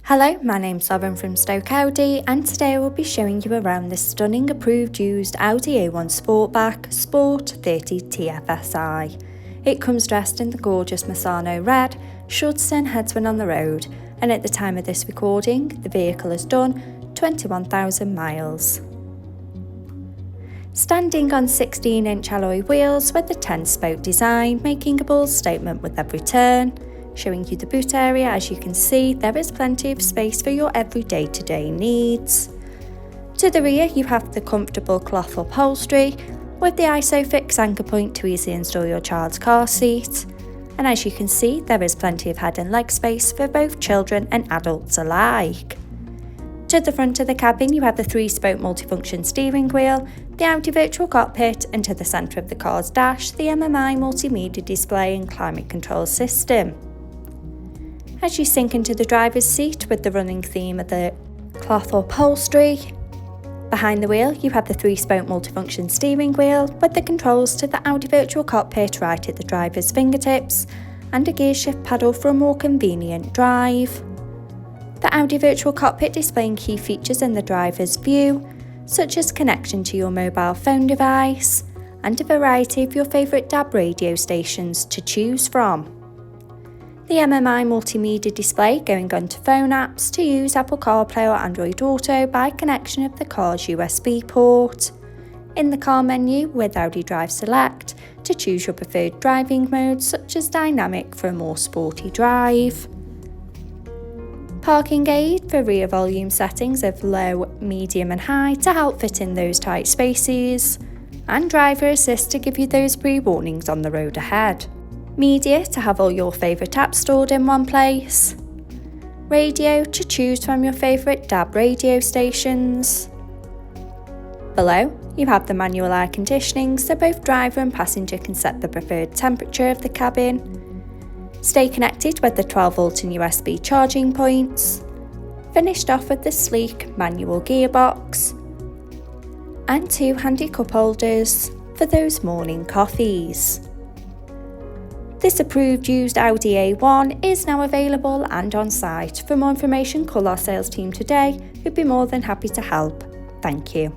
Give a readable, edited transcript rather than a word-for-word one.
Hello, my name's Lauren from Stoke Audi, and today I will be showing you around this stunning approved used Audi A1 Sportback Sport 30 TFSI. It comes dressed in the gorgeous Masano red, should send heads when on the road, and at the time of this recording, the vehicle has done 21,000 miles. Standing on 16-inch alloy wheels with the 10-spoke design, making a bold statement with every turn. Showing you the boot area, as you can see, there is plenty of space for your every day-to-day needs. To the rear, you have the comfortable cloth upholstery with the ISOFIX anchor point to easily install your child's car seat. And as you can see, there is plenty of head and leg space for both children and adults alike. To the front of the cabin, you have the 3-spoke multifunction steering wheel, the Audi virtual cockpit, and to the centre of the car's dash, the MMI multimedia display and climate control system. As you sink into the driver's seat with the running theme of the cloth upholstery, behind the wheel you have the 3-spoke multifunction steering wheel with the controls to the Audi virtual cockpit right at the driver's fingertips and a gear shift paddle for a more convenient drive. The Audi virtual cockpit displaying key features in the driver's view, such as connection to your mobile phone device and a variety of your favourite DAB radio stations to choose from. The MMI multimedia display going onto phone apps to use Apple CarPlay or Android Auto by connection of the car's USB port. In the car menu with Audi Drive Select to choose your preferred driving modes such as dynamic for a more sporty drive. Parking aid for rear volume settings of low, medium and high to help fit in those tight spaces. And driver assist to give you those pre-warnings on the road ahead. Media to have all your favourite apps stored in one place. Radio to choose from your favourite DAB radio stations. Below, you have the manual air conditioning so both driver and passenger can set the preferred temperature of the cabin. Stay connected with the 12V and USB charging points. Finished off with the sleek manual gearbox. And 2 handy cup holders for those morning coffees. This approved used Audi A1 is now available and on site. For more information, call our sales team today, who'd be more than happy to help. Thank you.